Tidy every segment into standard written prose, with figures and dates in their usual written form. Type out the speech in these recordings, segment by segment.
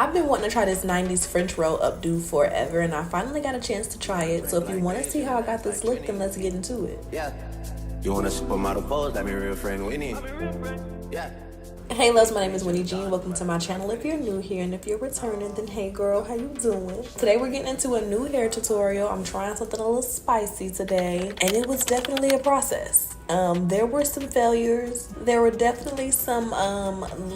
I've been wanting to try this 90s French roll updo forever, and I finally got a chance to try it. So if you want to see how I got this look, then let's get into it. Yeah. You want a supermodel pose? That be real friend Winnie. Yeah. Hey loves, my name is Winnie G and welcome to my channel if you're new here, and if you're returning, then hey girl, how you doing? Today we're getting into a new hair tutorial. I'm trying something a little spicy today, and it was definitely a process. There were some failures, there were definitely some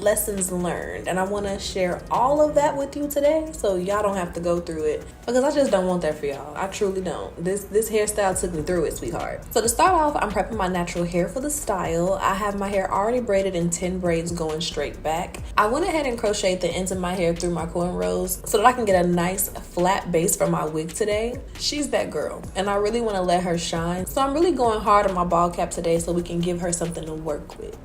lessons learned, and I want to share all of that with you today so y'all don't have to go through it, because I just don't want that for y'all. I truly don't. This hairstyle took me through it, sweetheart. So to start off, I'm prepping my natural hair for the style. I have my hair already braided in 10 braids going straight back. I went ahead and crocheted the ends of my hair through my cornrows so that I can get a nice flat base for my wig today. She's that girl, and I really want to let her shine, so I'm really going hard on my ball cap today so we can give her something to work with.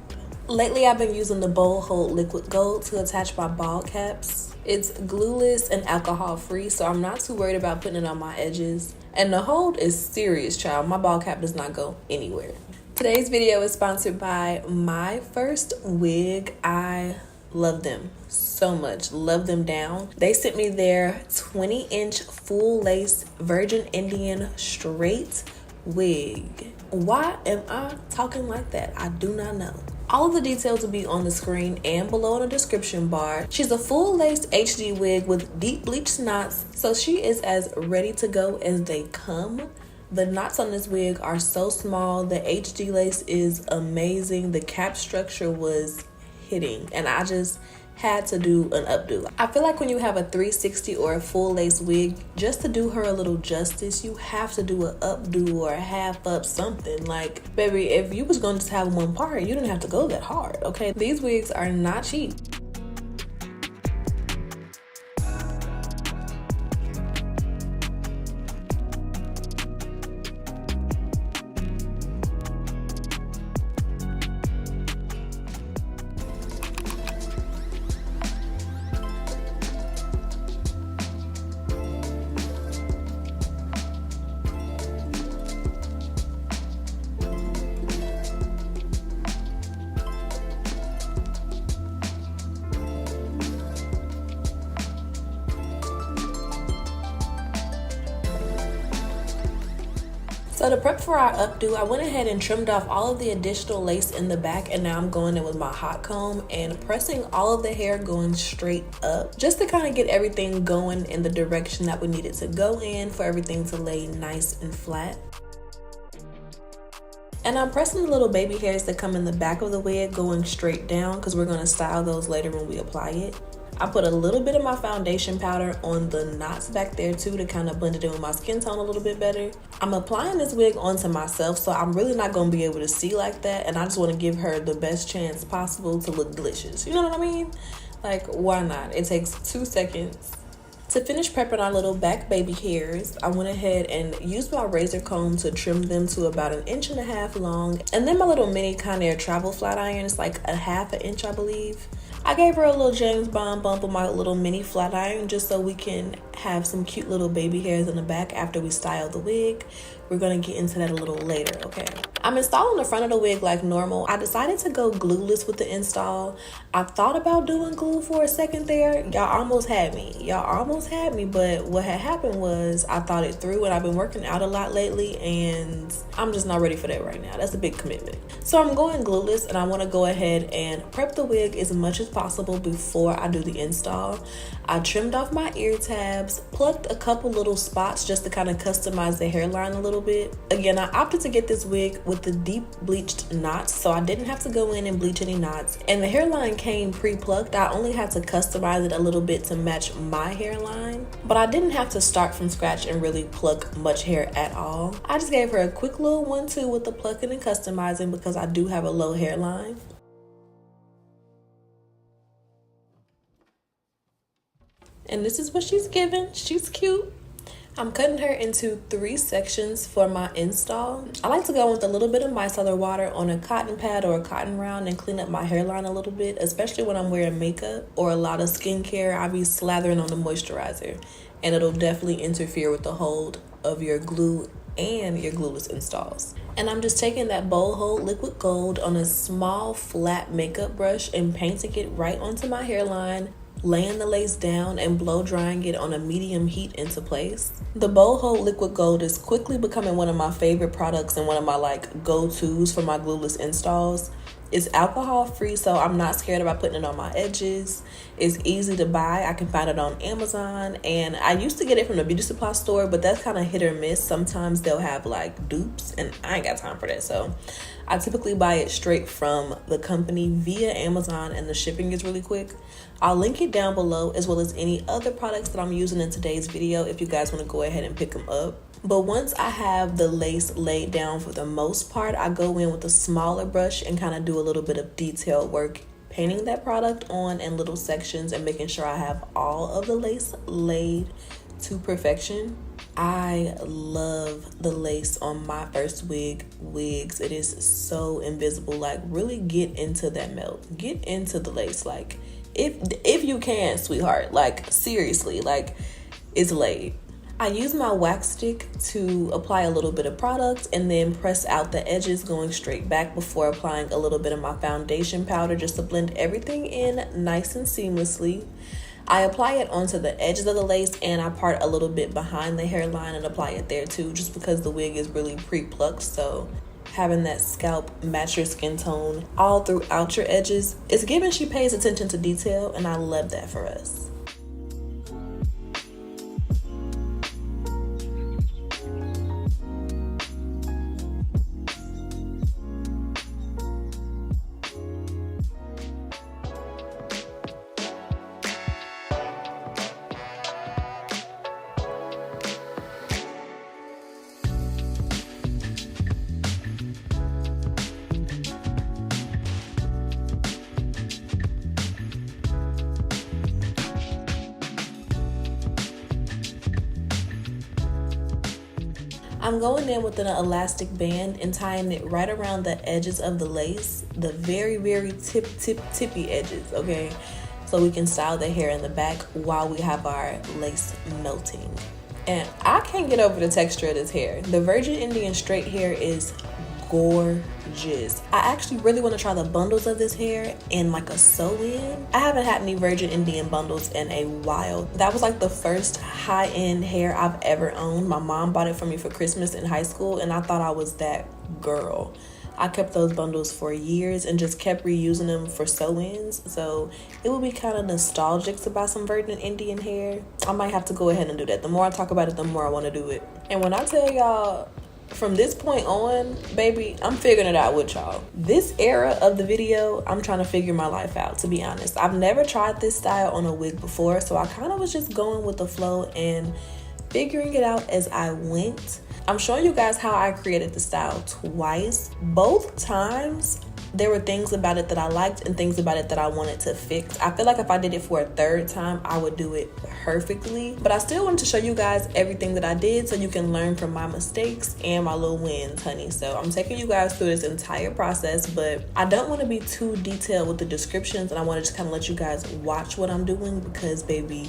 Lately, I've been using the Bold Hold Liquid Gold to attach my ball caps. It's glueless and alcohol free, so I'm not too worried about putting it on my edges. And the hold is serious, child. My ball cap does not go anywhere. Today's video is sponsored by Myfirstwig. I love them so much. Love them down. They sent me their 20-inch full lace Virgin Indian straight wig. Why am I talking like that? I do not know. All of the details will be on the screen and below in the description bar. She's a full lace HD wig with deep bleached knots, so she is as ready to go as they come. The knots on this wig are so small. The HD lace is amazing. The cap structure was hitting, and I just had to do an updo. I feel like when you have a 360 or a full lace wig, just to do her a little justice, you have to do an updo or a half up something. Like, baby, if you was going to just have one part, you didn't have to go that hard, okay? These wigs are not cheap. So to prep for our updo, I went ahead and trimmed off all of the additional lace in the back, and now I'm going in with my hot comb and pressing all of the hair going straight up, just to kind of get everything going in the direction that we need it to go in for everything to lay nice and flat. And I'm pressing the little baby hairs that come in the back of the wig going straight down, because we're going to style those later when we apply it. I put a little bit of my foundation powder on the knots back there too to kind of blend it in with my skin tone a little bit better. I'm applying this wig onto myself, so I'm really not going to be able to see like that, and I just want to give her the best chance possible to look delicious. You know what I mean? Like, why not? It takes 2 seconds. To finish prepping our little back baby hairs, I went ahead and used my razor comb to trim them to about 1.5 inches long. And then my little mini Conair travel flat iron is like 1/2 inch, I believe. I gave her a little James Bond bump with my little mini flat iron just so we can have some cute little baby hairs in the back after we style the wig. We're gonna get into that a little later, okay? I'm installing the front of the wig like normal. I decided to go glueless with the install. I thought about doing glue for a second there. Y'all almost had me. But what had happened was I thought it through, and I've been working out a lot lately, and I'm just not ready for that right now. That's a big commitment. So I'm going glueless, and I wanna go ahead and prep the wig as much as possible before I do the install. I trimmed off my ear tabs, plucked a couple little spots just to kind of customize the hairline a little bit. Again, I opted to get this wig with the deep bleached knots, so I didn't have to go in and bleach any knots. And the hairline came pre-plucked. I only had to customize it a little bit to match my hairline, but I didn't have to start from scratch and really pluck much hair at all. I just gave her a quick little 1-2 with the plucking and customizing because I do have a low hairline. And this is what she's giving. She's cute. I'm cutting her into 3 sections for my install. I like to go with a little bit of micellar water on a cotton pad or a cotton round and clean up my hairline a little bit, especially when I'm wearing makeup or a lot of skincare. I'll be slathering on the moisturizer, and it'll definitely interfere with the hold of your glue and your glueless installs. And I'm just taking that Bold Hold Liquid Gold on a small flat makeup brush and painting it right onto my hairline. laying the lace down and blow drying it on a medium heat into place. The Boho Liquid Gold is quickly becoming one of my favorite products and one of my like go-tos for my glueless installs. It's alcohol free, so I'm not scared about putting it on my edges. It's easy to buy. I can find it on Amazon, and I used to get it from the beauty supply store, but that's kind of hit or miss. Sometimes they'll have like dupes, and I ain't got time for that. So I typically buy it straight from the company via Amazon, and the shipping is really quick. I'll link it down below, as well as any other products that I'm using in today's video if you guys want to go ahead and pick them up. But once I have the lace laid down for the most part, I go in with a smaller brush and kind of do a little bit of detailed work, painting that product on in little sections and making sure I have all of the lace laid to perfection. I love the lace on Myfirstwig wigs. It is so invisible. Like, really get into that melt. Get into the lace. Like, if you can, sweetheart. Like, seriously, like, it's laid. I use my wax stick to apply a little bit of product and then press out the edges going straight back before applying a little bit of my foundation powder just to blend everything in nice and seamlessly. I apply it onto the edges of the lace, and I part a little bit behind the hairline and apply it there too, just because the wig is really pre-plucked, so having that scalp match your skin tone all throughout your edges is giving she pays attention to detail, and I love that for us. I'm going in with an elastic band and tying it right around the edges of the lace, the very, very tippy edges, okay? So we can style the hair in the back while we have our lace melting. And I can't get over the texture of this hair. The Virgin Indian straight hair is gorgeous. I actually really want to try the bundles of this hair in like a sew-in. I haven't had any Virgin Indian bundles in a while. That was like the first high-end hair I've ever owned. My mom bought it for me for Christmas in high school, and I thought I was that girl. I kept those bundles for years and just kept reusing them for sew-ins. So it would be kind of nostalgic to buy some Virgin Indian hair. I might have to go ahead and do that. The more I talk about it, the more I want to do it. And when I tell y'all, from this point on, baby, I'm figuring it out with y'all. This era of the video, I'm trying to figure my life out, to be honest. I've never tried this style on a wig before, so I kind of was just going with the flow and figuring it out as I went. I'm showing you guys how I created the style twice. Both times, there were things about it that I liked and things about it that I wanted to fix. I feel like if I did it for a third time, I would do it perfectly. But I still wanted to show you guys everything that I did so you can learn from my mistakes and my little wins, honey. So I'm taking you guys through this entire process, but I don't want to be too detailed with the descriptions, and I want to just kind of let you guys watch what I'm doing because, baby,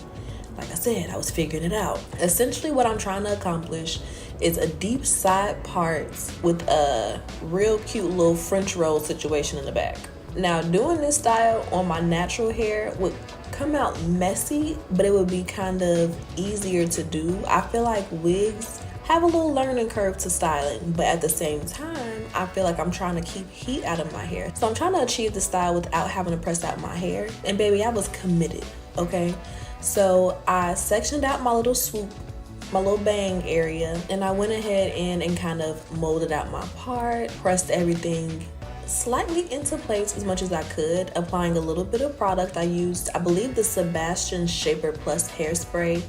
like I said, I was figuring it out. Essentially, what I'm trying to accomplish is a deep side parts with a real cute little French roll situation in the back. Now, doing this style on my natural hair would come out messy, but it would be kind of easier to do. I feel like wigs have a little learning curve to styling, but at the same time, I feel like I'm trying to keep heat out of my hair. So I'm trying to achieve the style without having to press out my hair. And baby, I was committed, okay? So I sectioned out my little swoop, my little bang area, and I went ahead and kind of molded out my part, pressed everything slightly into place as much as I could, applying a little bit of product. I used, I believe, the Sebastian Shaper Plus hairspray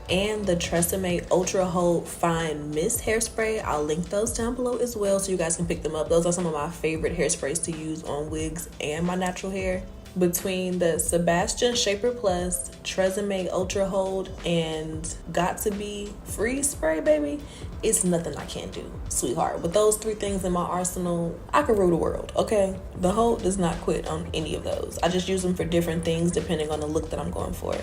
and the Tresemme Ultra Hold Fine Mist hairspray. I'll link those down below as well so you guys can pick them up. Those are some of my favorite hairsprays to use on wigs and my natural hair. Between the Sebastian Shaper Plus, Tresemme Ultra Hold, and Got To Be Freeze Spray, baby, it's nothing I can't do, sweetheart. With those three things in my arsenal, I could rule the world, okay? The Hold does not quit on any of those. I just use them for different things depending on the look that I'm going for.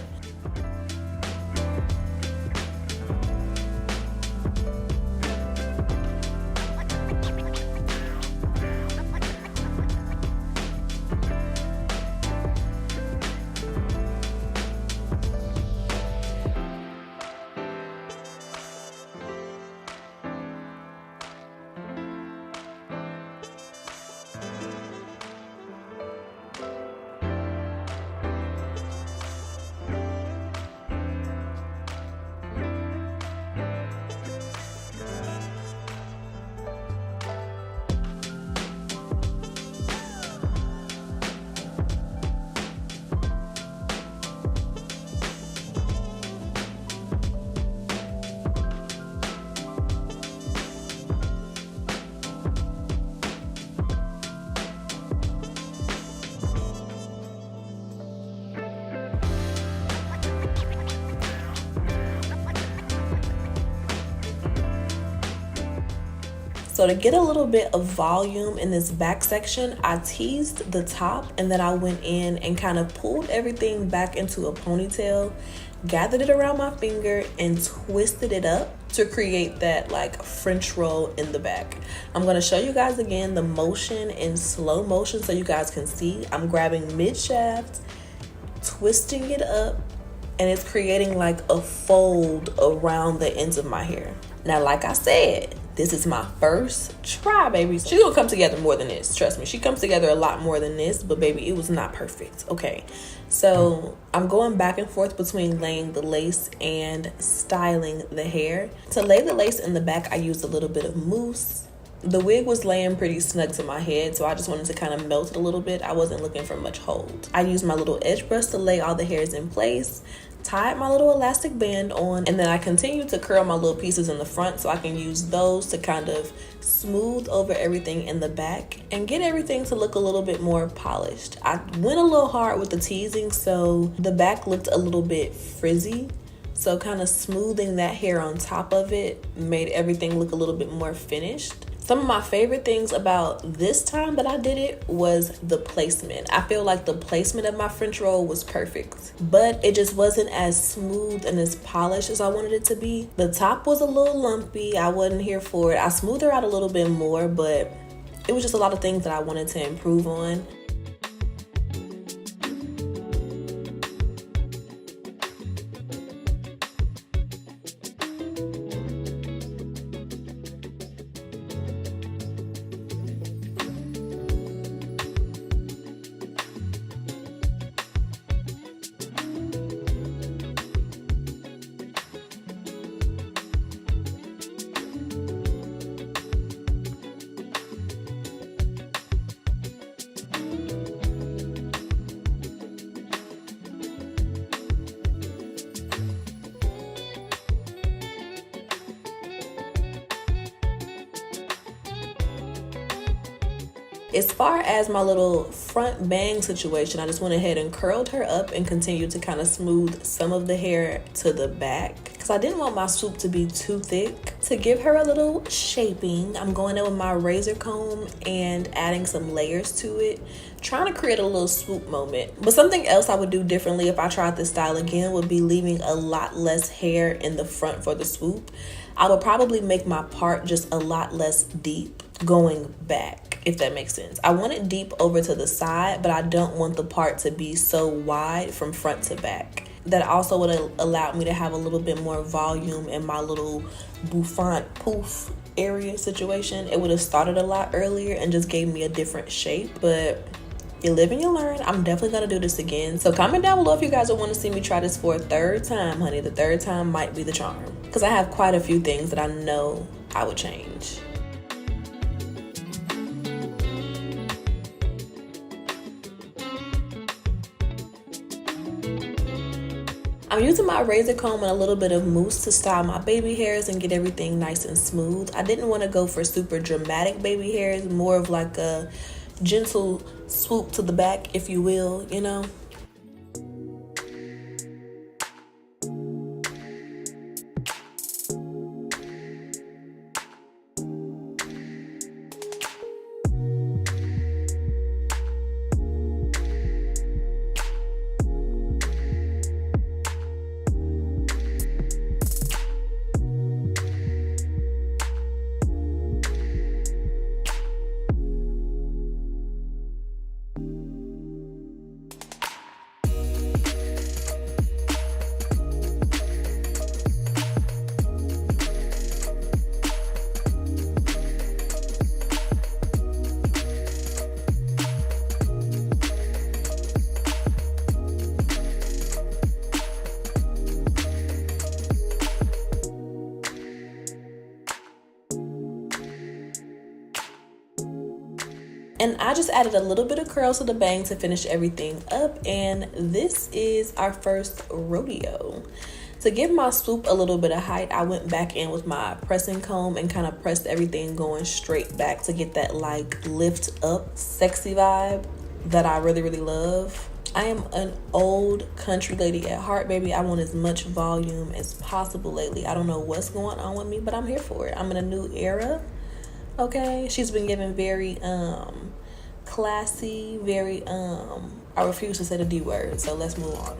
So to get a little bit of volume in this back section, I teased the top and then I went in and kind of pulled everything back into a ponytail, gathered it around my finger and twisted it up to create that like French roll in the back. I'm going to show you guys again the motion in slow motion so you guys can see. I'm grabbing mid shaft, twisting it up, and it's creating like a fold around the ends of my hair. Now, like I said, this is my first try, baby. She's gonna come together more than this. Trust me, she comes together a lot more than this, but baby, it was not perfect. Okay, so I'm going back and forth between laying the lace and styling the hair. To lay the lace in the back, I used a little bit of mousse. The wig was laying pretty snug to my head, so I just wanted to kind of melt it a little bit. I wasn't looking for much hold. I used my little edge brush to lay all the hairs in place, tied my little elastic band on, and then I continued to curl my little pieces in the front so I can use those to kind of smooth over everything in the back and get everything to look a little bit more polished. I went a little hard with the teasing, so the back looked a little bit frizzy. So kind of smoothing that hair on top of it made everything look a little bit more finished. Some of my favorite things about this time that I did it was the placement. I feel like the placement of my French roll was perfect, but it just wasn't as smooth and as polished as I wanted it to be. The top was a little lumpy. I wasn't here for it. I smoothed her out a little bit more, but it was just a lot of things that I wanted to improve on. As far as my little front bang situation, I just went ahead and curled her up and continued to kind of smooth some of the hair to the back because I didn't want my swoop to be too thick. To give her a little shaping, I'm going in with my razor comb and adding some layers to it, trying to create a little swoop moment. But something else I would do differently if I tried this style again would be leaving a lot less hair in the front for the swoop. I would probably make my part just a lot less deep going back, if that makes sense. I want it deep over to the side, but I don't want the part to be so wide from front to back. That also would have allowed me to have a little bit more volume in my little bouffant poof area situation. It would have started a lot earlier and just gave me a different shape, but you live and you learn. I'm definitely gonna do this again. So comment down below if you guys would want to see me try this for a third time, honey. The third time might be the charm, because I have quite a few things that I know I would change. I'm using my razor comb and a little bit of mousse to style my baby hairs and get everything nice and smooth. I didn't want to go for super dramatic baby hairs, more of like a gentle swoop to the back, if you will, you know. And I just added a little bit of curls to the bang to finish everything up. And this is our first rodeo. To give my swoop a little bit of height, I went back in with my pressing comb and kind of pressed everything going straight back to get that like lift up sexy vibe that I really, really love. I am an old country lady at heart, baby. I want as much volume as possible lately. I don't know what's going on with me, but I'm here for it. I'm in a new era. Okay, she's been given very classy, very I refuse to say the D word, so let's move on.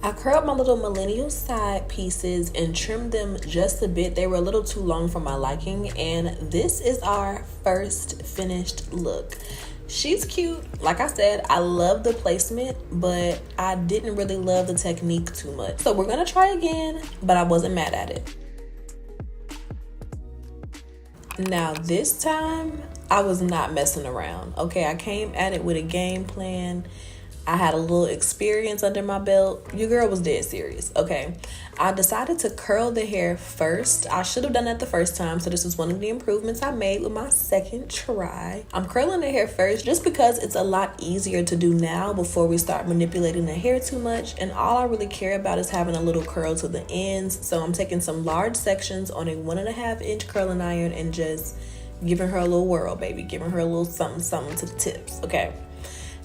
I curled my little millennial side pieces and trimmed them just a bit. They were a little too long for my liking, and this is our first finished look. She's cute. Like I said, I love the placement, but I didn't really love the technique too much. So we're gonna try again, but I wasn't mad at it. Now this time, I was not messing around. Okay, I came at it with a game plan. I had a little experience under my belt. Your girl was dead serious, okay? I decided to curl the hair first. I should have done that the first time, so this is one of the improvements I made with my second try. I'm curling the hair first just because it's a lot easier to do now before we start manipulating the hair too much, and all I really care about is having a little curl to the ends. So I'm taking some large sections on a 1.5 inch curling iron and just giving her a little whirl, baby. Giving her a little something, something to the tips, okay?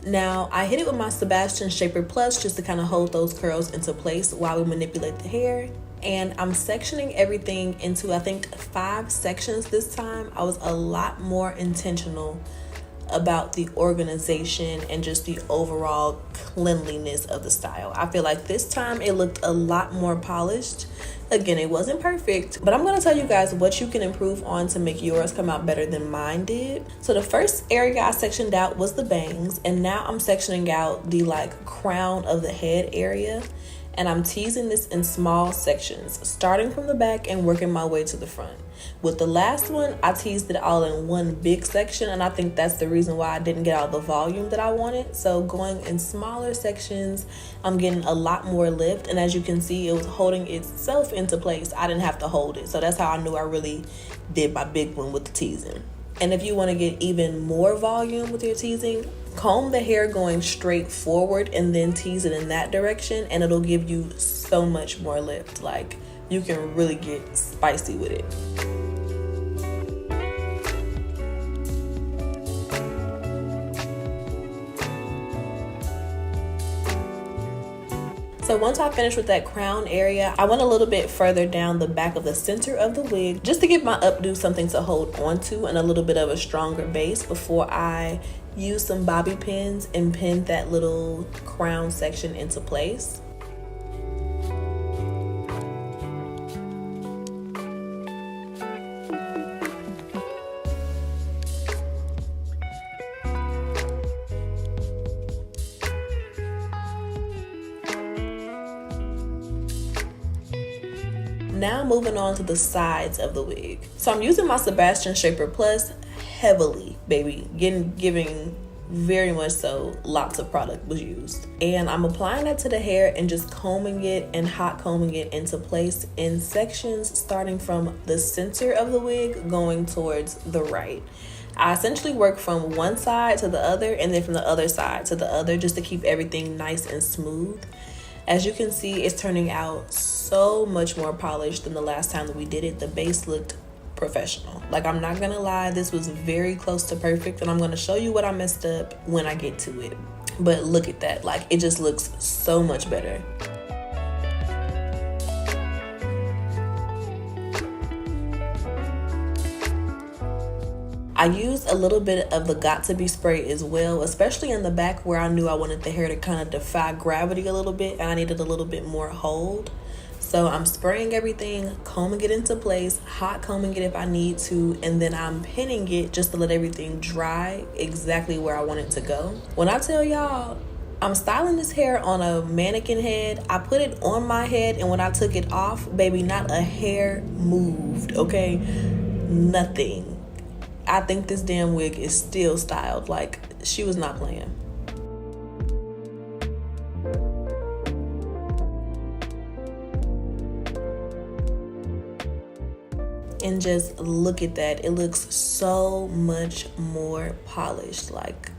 Now, I hit it with my Sebastian Shaper Plus just to kind of hold those curls into place while we manipulate the hair. And I'm sectioning everything into, I think, 5 sections this time. I was a lot more intentional about the organization and just the overall cleanliness of the style. I feel like this time it looked a lot more polished. Again, it wasn't perfect, but I'm going to tell you guys what you can improve on to make yours come out better than mine did. So the first area I sectioned out was the bangs, and now I'm sectioning out the crown of the head area, and I'm teasing this in small sections, starting from the back and working my way to the front. With the last one, I teased it all in one big section, and I think that's the reason why I didn't get all the volume that I wanted. So going in smaller sections, I'm getting a lot more lift, and as you can see, it was holding itself into place. I didn't have to hold it, so that's how I knew I really did my big one with the teasing. And if you want to get even more volume with your teasing, comb the hair going straight forward and then tease it in that direction, and it'll give you so much more lift. Like, you can really get spicy with it. So once I finished with that crown area, I went a little bit further down the back of the center of the wig just to give my updo something to hold onto and a little bit of a stronger base before I use some bobby pins and pin that little crown section into place. Now moving on to the sides of the wig. So I'm using my Sebastian Shaper Plus heavily, baby, giving very much so lots of product was used. And I'm applying that to the hair and just combing it and hot combing it into place in sections starting from the center of the wig going towards the right. I essentially work from one side to the other and then from the other side to the other just to keep everything nice and smooth. As you can see, it's turning out so much more polished than the last time that we did it. The base looked professional. Like, I'm not gonna lie, this was very close to perfect, and I'm gonna show you what I messed up when I get to it. But look at that, like, it just looks so much better. I used a little bit of the 𝐏𝐫𝐞 spray as well, especially in the back where I knew I wanted the hair to kind of defy gravity a little bit and I needed a little bit more hold. So I'm spraying everything, combing it into place, hot combing it if I need to, and then I'm pinning it just to let everything dry exactly where I want it to go. When I tell y'all, I'm styling this hair on a mannequin head. I put it on my head, and when I took it off, baby, not a hair moved, okay? Nothing. I think this damn wig is still styled. Like, she was not playing. And just look at that. It looks so much more polished. Like,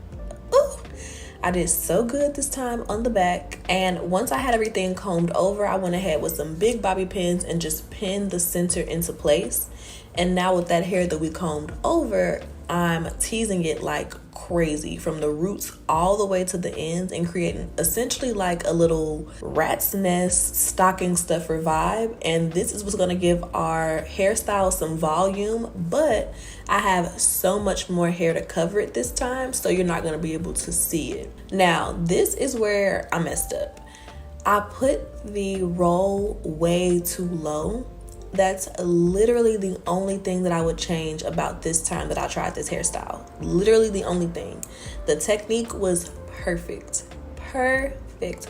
I did so good this time on the back. And once I had everything combed over, I went ahead with some big bobby pins and just pinned the center into place. And now with that hair that we combed over, I'm teasing it like crazy from the roots all the way to the ends and creating essentially like a little rat's nest stocking stuffer vibe. And this is what's going to give our hairstyle some volume, but I have so much more hair to cover it this time, so you're not going to be able to see it. Now, this is where I messed up. I put the roll way too low. That's literally the only thing that I would change about this time that I tried this hairstyle. Literally the only thing. The technique was perfect.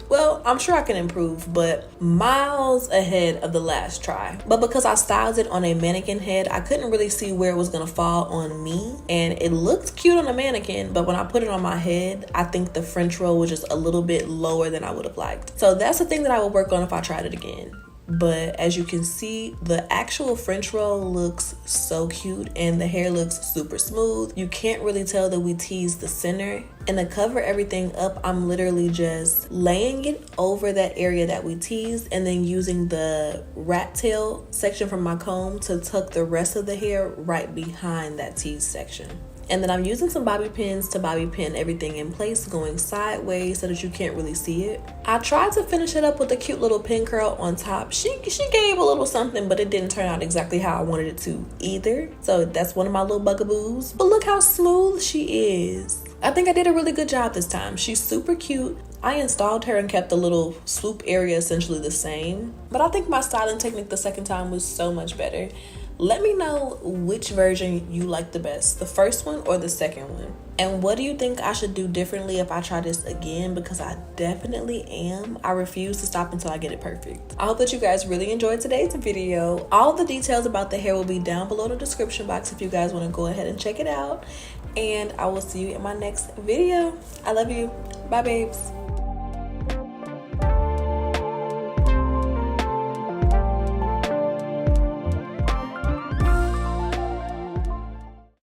Well, I'm sure I can improve, but miles ahead of the last try. But because I styled it on a mannequin head, I couldn't really see where it was gonna fall on me. And it looked cute on a mannequin, but when I put it on my head, I think the French roll was just a little bit lower than I would have liked. So that's the thing that I would work on if I tried it again. But as you can see, the actual French roll looks so cute and the hair looks super smooth. You can't really tell that we teased the center. And to cover everything up, I'm literally just laying it over that area that we teased and then using the rat tail section from my comb to tuck the rest of the hair right behind that teased section. And then I'm using some bobby pins to bobby pin everything in place, going sideways so that you can't really see it. I tried to finish it up with a cute little pin curl on top. She gave a little something, but it didn't turn out exactly how I wanted it to either. So that's one of my little bugaboos. But look how smooth she is. I think I did a really good job this time. She's super cute. I installed her and kept the little swoop area essentially the same. But I think my styling technique the second time was so much better. Let me know which version you like the best, the first one or the second one. And what do you think I should do differently if I try this again? Because I definitely am. I refuse to stop until I get it perfect. I hope that you guys really enjoyed today's video. All the details about the hair will be down below in the description box if you guys want to go ahead and check it out. And I will see you in my next video. I love you. Bye, babes.